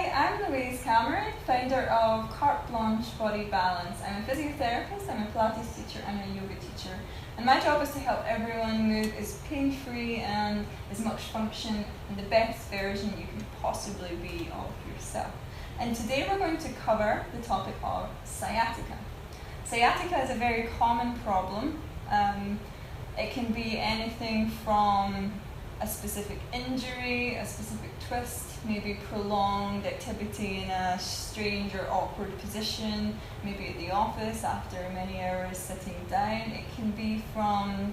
Hi, I'm Louise Cameron, founder of Carte Blanche Body Balance. I'm a physiotherapist, I'm a Pilates teacher and a yoga teacher. And my job is to help everyone move as pain-free and as much function and the best version you can possibly be of yourself. And today we're going to cover the topic of sciatica. Sciatica is a very common problem. It can be anything from a specific injury, a specific twist, maybe prolonged activity in a strange or awkward position, maybe at the office after many hours sitting down. It can be from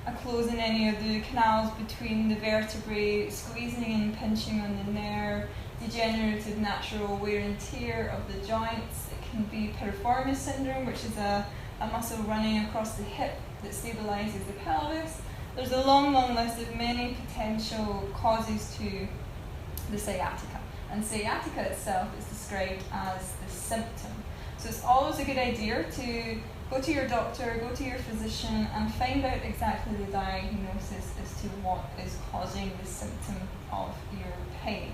a closing any of the canals between the vertebrae, squeezing and pinching on the nerve, degenerative natural wear and tear of the joints. It can be piriformis syndrome, which is a muscle running across the hip that stabilizes the pelvis. There's a long list of many potential causes to the sciatica, and sciatica itself is described as the symptom. So it's always a good idea to go to your doctor, go to your physician and find out exactly the diagnosis as to what is causing the symptom of your pain.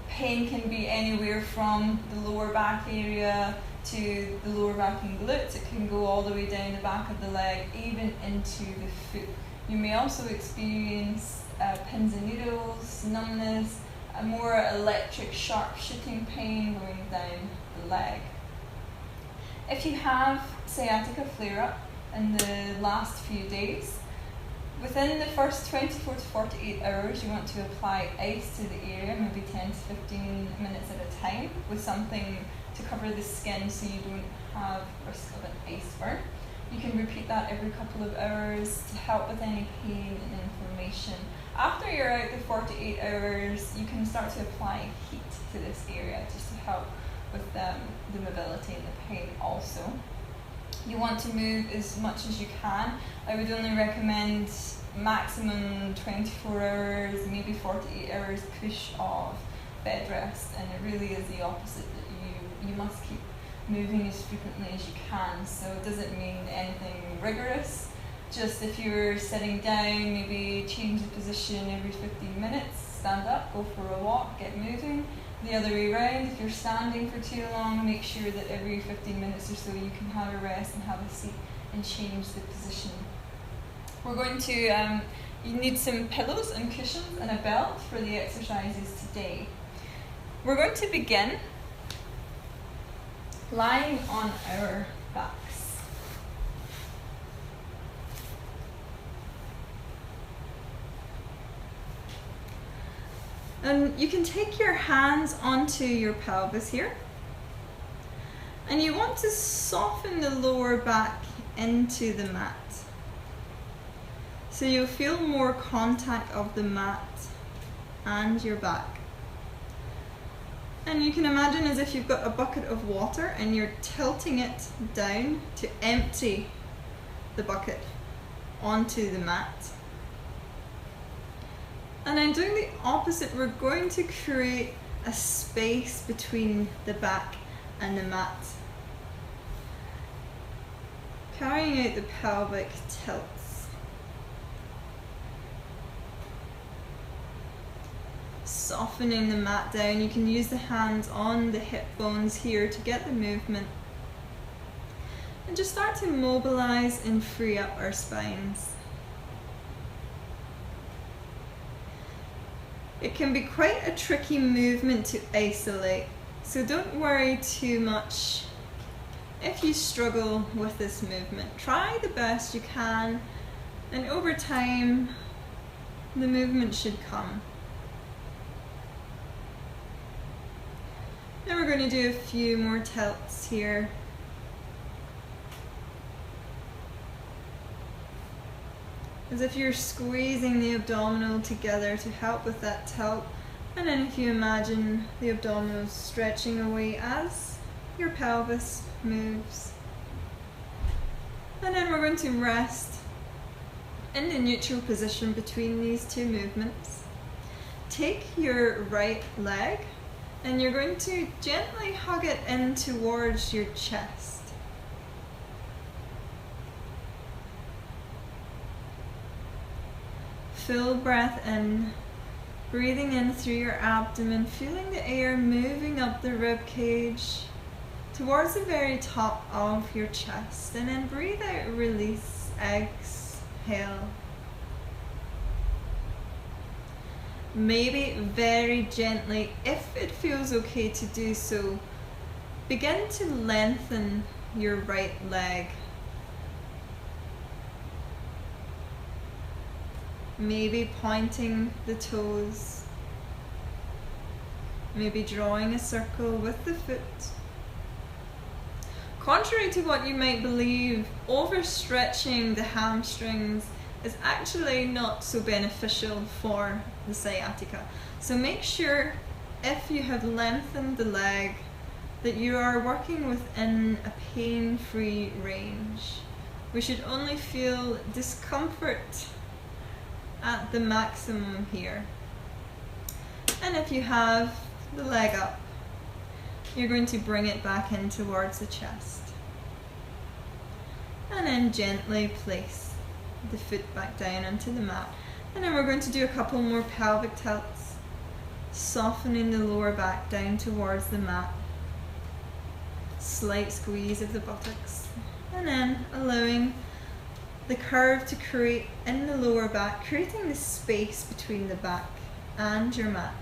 Pain can be anywhere from the lower back area to the lower back and glutes. It can go all the way down the back of the leg, even into the foot. You may also experience pins and needles, numbness, a more electric sharp shooting pain going down the leg. If you have sciatica flare-up in the last few days, within the first 24 to 48 hours you want to apply ice to the area, maybe 10 to 15 minutes at a time, with something to cover the skin so you don't have risk of an ice burn. You can repeat that every couple of hours to help with any pain and inflammation. After you're out the 48 hours, you can start to apply heat to this area just to help with the mobility and the pain also. You want to move as much as you can. I would only recommend maximum 24 hours, maybe 48 hours push of bed rest, and it really is the opposite, that you must keep moving as frequently as you can. So it doesn't mean anything rigorous, just if you're sitting down, maybe change the position every 15 minutes, stand up, go for a walk, get moving. The other way around, if you're standing for too long, make sure that every 15 minutes or so you can have a rest and have a seat and change the position. We're going to, you need some pillows and cushions and a belt for the exercises today. We're going to begin lying on our backs. And you can take your hands onto your pelvis here, and you want to soften the lower back into the mat. So you'll feel more contact of the mat and your back. And you can imagine as if you've got a bucket of water and you're tilting it down to empty the bucket onto the mat. And then doing the opposite, we're going to create a space between the back and the mat, carrying out the pelvic tilts. Softening the mat down. You can use the hands on the hip bones here to get the movement. And just start to mobilize and free up our spines. It can be quite a tricky movement to isolate, so don't worry too much if you struggle with this movement. Try the best you can, and over time the movement should come. Now we're going to do a few more tilts here. As if you're squeezing the abdominal together to help with that tilt. And then if you imagine the abdominals stretching away as your pelvis moves. And then we're going to rest in the neutral position between these two movements. Take your right leg and you're going to gently hug it in towards your chest. Full breath in Breathing in through your abdomen, feeling the air moving up the rib cage towards the very top of your chest. And then breathe out, release, exhale. Maybe very gently, if it feels okay to do so, begin to lengthen your right leg. Maybe pointing the toes. Maybe drawing a circle with the foot. Contrary to what you might believe, overstretching the hamstrings is actually not so beneficial for the sciatica. So make sure, if you have lengthened the leg, that you are working within a pain-free range. We should only feel discomfort at the maximum here. And if you have the leg up, you're going to bring it back in towards the chest. And then gently place the foot back down onto the mat. And then we're going to do a couple more pelvic tilts, softening the lower back down towards the mat. Slight squeeze of the buttocks. And then allowing the curve to create in the lower back, creating the space between the back and your mat.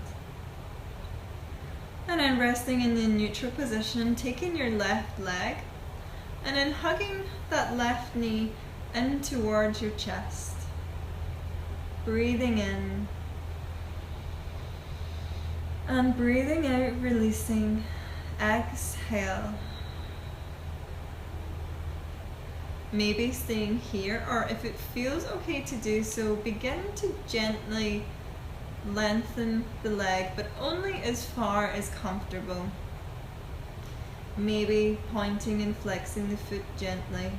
And then resting in the neutral position, taking your left leg and then hugging that left knee in towards your chest. Breathing in and breathing out, releasing. Exhale. Maybe staying here, or if it feels okay to do so, begin to gently lengthen the leg, but only as far as comfortable. Maybe pointing and flexing the foot gently.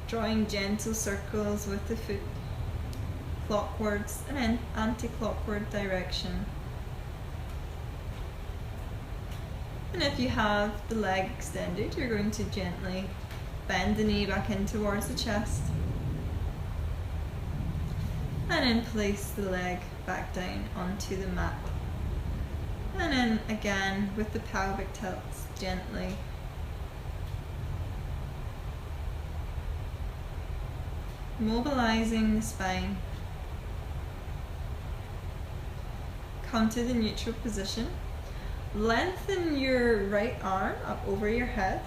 Drawing gentle circles with the foot, clockwards and in anti-clockward direction. And if you have the leg extended, you're going to gently bend the knee back in towards the chest. And then place the leg back down onto the mat. And then again with the pelvic tilts, gently. Mobilizing the spine. Come to the neutral position. Lengthen your right arm up over your head.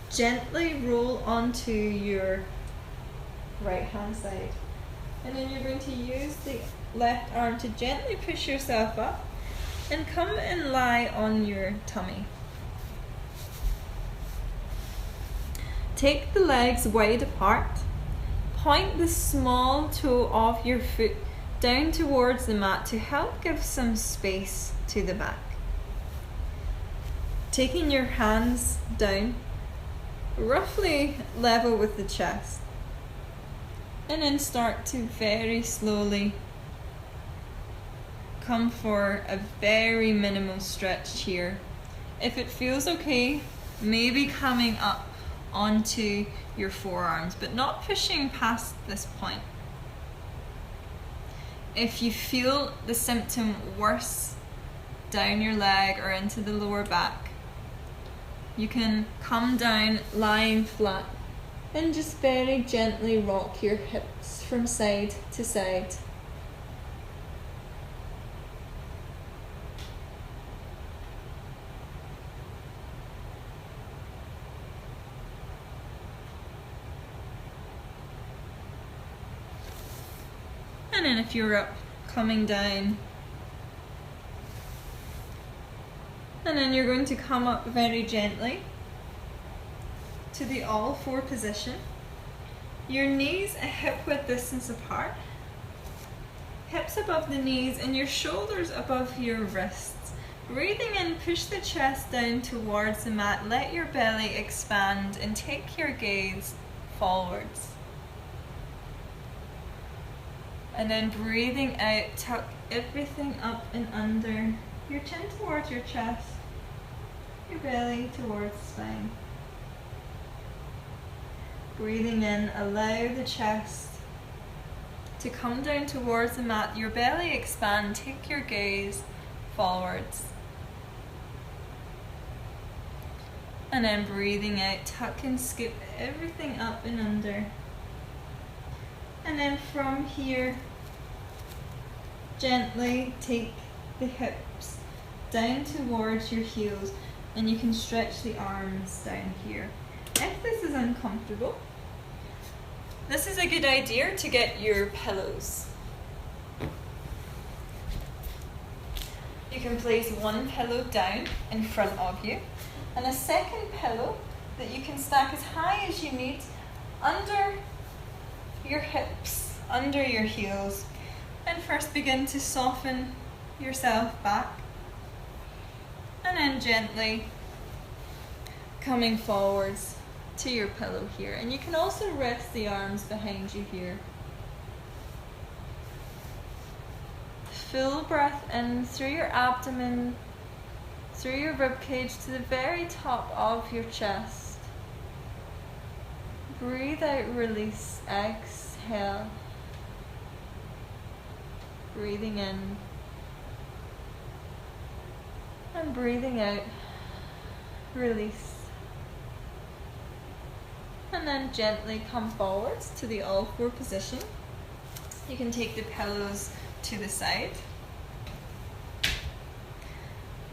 Gently roll onto your right hand side. And then you're going to use the left arm to gently push yourself up and come and lie on your tummy. Take the legs wide apart. Point the small toe of your foot down towards the mat to help give some space to the back. Taking your hands down, roughly level with the chest. And then start to very slowly come for a very minimal stretch here. If it feels okay, maybe coming up onto your forearms, but not pushing past this point. If you feel the symptom worse down your leg or into the lower back, you can come down lying flat and just very gently rock your hips from side to side. And then if you're up, coming down. And then you're going to come up very gently to the all four position. Your knees a hip width distance apart. Hips above the knees and your shoulders above your wrists. Breathing in, push the chest down towards the mat. Let your belly expand and take your gaze forwards. And then breathing out, tuck everything up and under. Your chin towards your chest. Your belly towards the spine. Breathing in, allow the chest to to come down towards the mat, your belly expand, take your gaze forwards. And then breathing out, tuck and scoop everything up and under. And then from here, gently take the hips down towards your heels, and you can stretch the arms down here. If this is uncomfortable, this is a good idea to get your pillows. You can place one pillow down in front of you and a second pillow that you can stack as high as you need under your hips, under your heels. And first begin to soften yourself back, and then gently coming forwards to your pillow here. And you can also rest the arms behind you here. Full breath in through your abdomen, through your rib cage to the very top of your chest. Breathe out, release, exhale. Breathing in and breathing out, release. And then gently come forwards to the all four position. You can take the pillows to the side.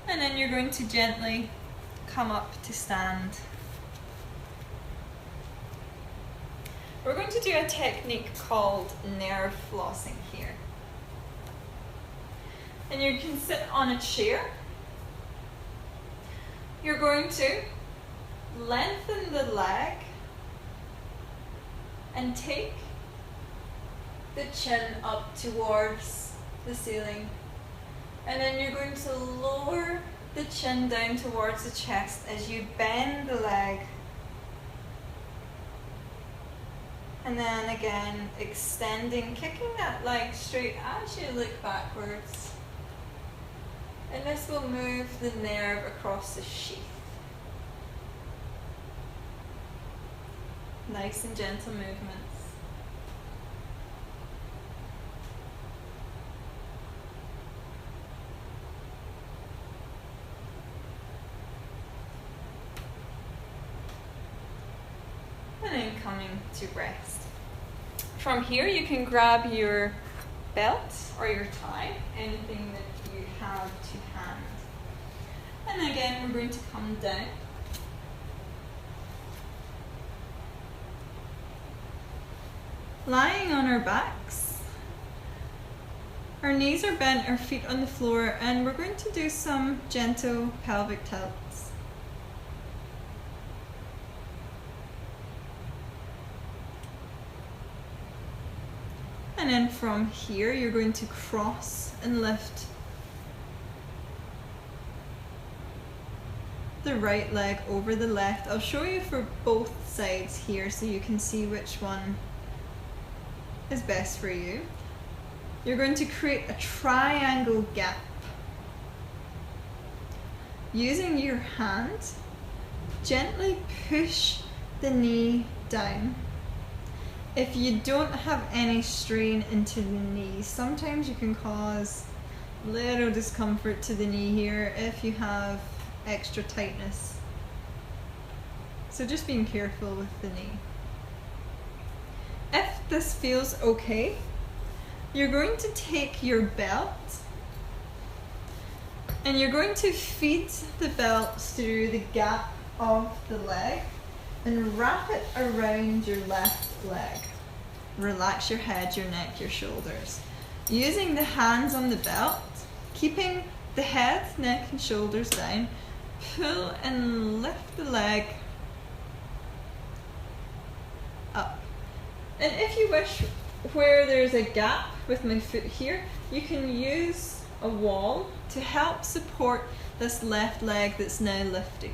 And then you're going to gently come up to stand. We're going to do a technique called nerve flossing here. And you can sit on a chair. You're going to lengthen the leg and take the chin up towards the ceiling. And then you're going to lower the chin down towards the chest as you bend the leg. And then again, extending, kicking that leg straight as you look backwards. And this will move the nerve across the sheath. Nice and gentle movements. And then coming to rest. From here you can grab your belt or your tie, anything that you have to hand. And again, we're going to come down. Lying on our backs. Our knees are bent, our feet on the floor, and we're going to do some gentle pelvic tilts. And then from here, you're going to cross and lift the right leg over the left. I'll show you for both sides here so you can see which one is best for you. You're going to create a triangle gap. Using your hand, gently push the knee down. If you don't have any strain into the knee, sometimes you can cause little discomfort to the knee here if you have extra tightness. So just being careful with the knee. If this feels okay, you're going to take your belt and you're going to feed the belt through the gap of the leg and wrap it around your left leg. Relax your head, your neck, your shoulders. Using the hands on the belt, keeping the head, neck and shoulders down, pull and lift the leg up. And if you wish, where there's a gap with my foot here, you can use a wall to help support this left leg that's now lifted.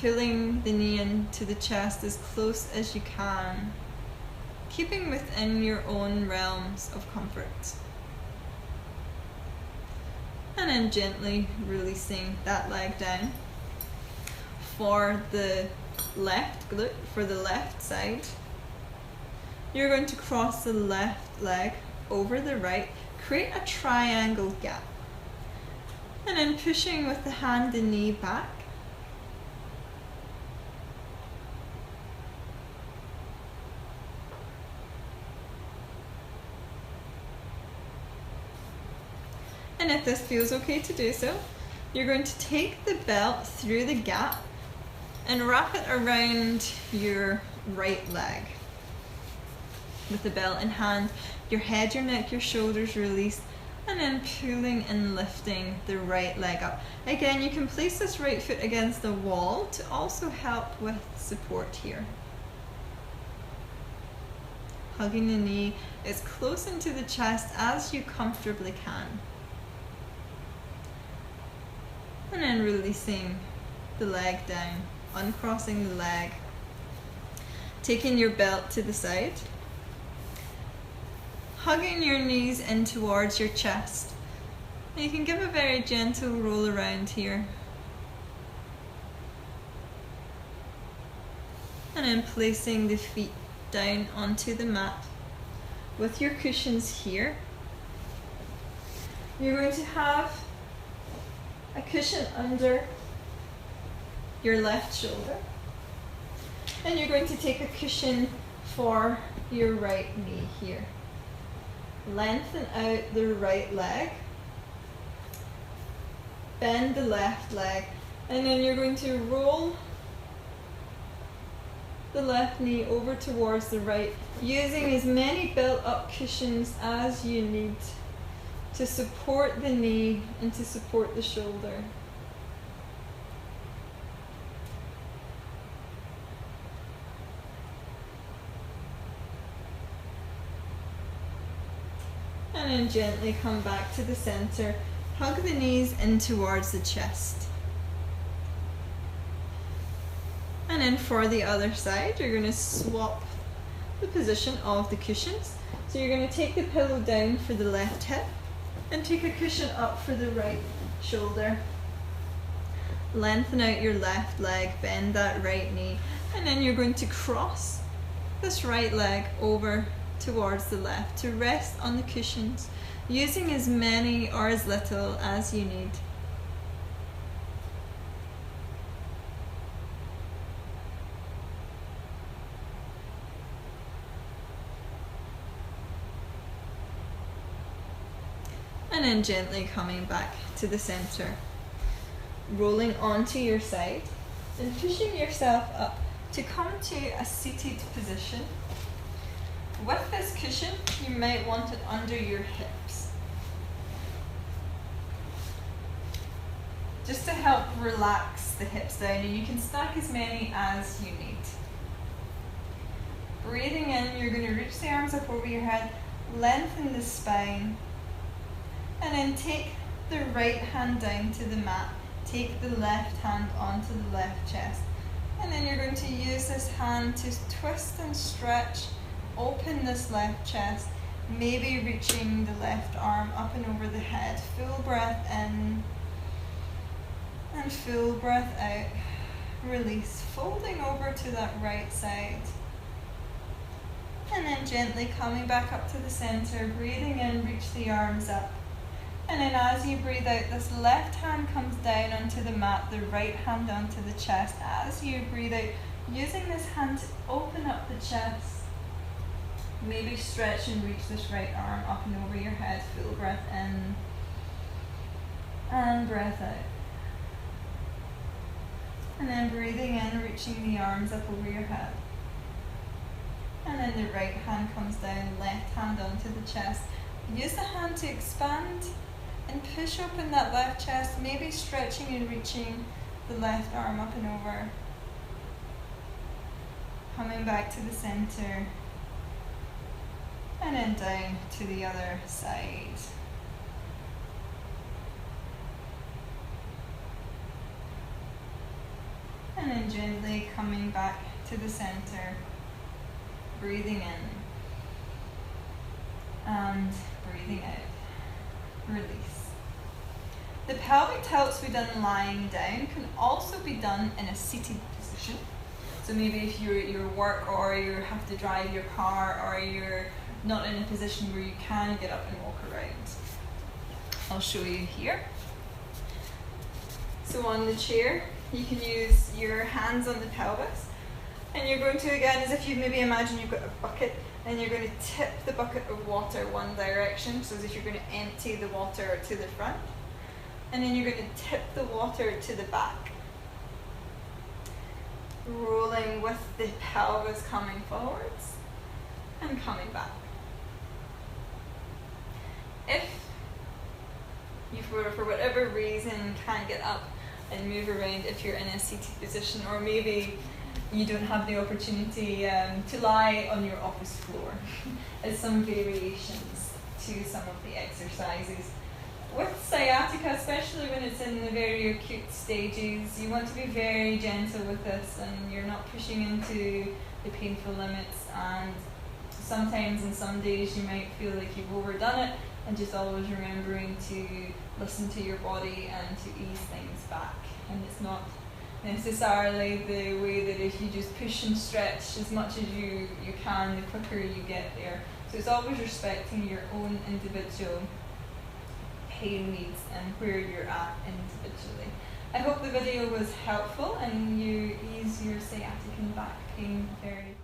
Pulling the knee into the chest as close as you can, keeping within your own realms of comfort. And then gently releasing that leg down. For the left glute, for the left side, you're going to cross the left leg over the right, create a triangle gap. And then pushing with the hand and knee back. And if this feels okay to do so, you're going to take the belt through the gap and wrap it around your right leg. With the belt in hand, your head, your neck, your shoulders released, and then pulling and lifting the right leg up. Again, you can place this right foot against the wall to also help with support here. Hugging the knee as close into the chest as you comfortably can. And then releasing the leg down, uncrossing the leg, taking your belt to the side, hugging your knees in towards your chest. And you can give a very gentle roll around here. And then placing the feet down onto the mat with your cushions here. You're going to have a cushion under your left shoulder, and you're going to take a cushion for your right knee here. Lengthen out the right leg, bend the left leg, and then you're going to roll the left knee over towards the right, using as many built up cushions as you need to support the knee and to support the shoulder. And then gently come back to the center. Hug the knees in towards the chest. And then for the other side, you're going to swap the position of the cushions. So you're going to take the pillow down for the left hip and take a cushion up for the right shoulder. Lengthen out your left leg, bend that right knee, and then you're going to cross this right leg over towards the left to rest on the cushions, using as many or as little as you need. And then gently coming back to the center, rolling onto your side and pushing yourself up to come to a seated position. With this cushion, you might want it under your hips, just to help relax the hips down, and you can stack as many as you need. Breathing in, you're going to reach the arms up over your head, lengthen the spine, and then take the right hand down to the mat, take the left hand onto the left chest, and then you're going to use this hand to twist and stretch, open this left chest, maybe reaching the left arm up and over the head. Full breath in and full breath out. Release, folding over to that right side. And then gently coming back up to the center, breathing in, reach the arms up. And then as you breathe out, this left hand comes down onto the mat, the right hand onto the chest. As you breathe out, using this hand to open up the chest. Maybe stretch and reach this right arm up and over your head. Full breath in and breath out. And then breathing in, reaching the arms up over your head. And then the right hand comes down, left hand onto the chest. Use the hand to expand and push open that left chest, maybe stretching and reaching the left arm up and over. Coming back to the center. And then down to the other side. And then gently coming back to the center. Breathing in. And breathing out. Release. The pelvic tilts we done lying down can also be done in a seated position. So maybe if you're at your work or you have to drive your car or you're not in a position where you can get up and walk around. I'll show you here. So on the chair, you can use your hands on the pelvis, and you're going to, again, as if you maybe imagine you've got a bucket, and you're going to tip the bucket of water one direction, so as if you're going to empty the water to the front, and then you're going to tip the water to the back, rolling with the pelvis coming forwards and coming back. If you, for whatever reason, can't get up and move around if you're in a seated position, or maybe you don't have the opportunity to lie on your office floor, as some variations to some of the exercises. With sciatica, especially when it's in the very acute stages, you want to be very gentle with this, and you're not pushing into the painful limits, and sometimes in some days you might feel like you've overdone it, and just always remembering to listen to your body and to ease things back. And it's not necessarily the way that if you just push and stretch as much as you can, the quicker you get there. So it's always respecting your own individual pain needs and where you're at individually. I hope the video was helpful and you ease your sciatic and back pain very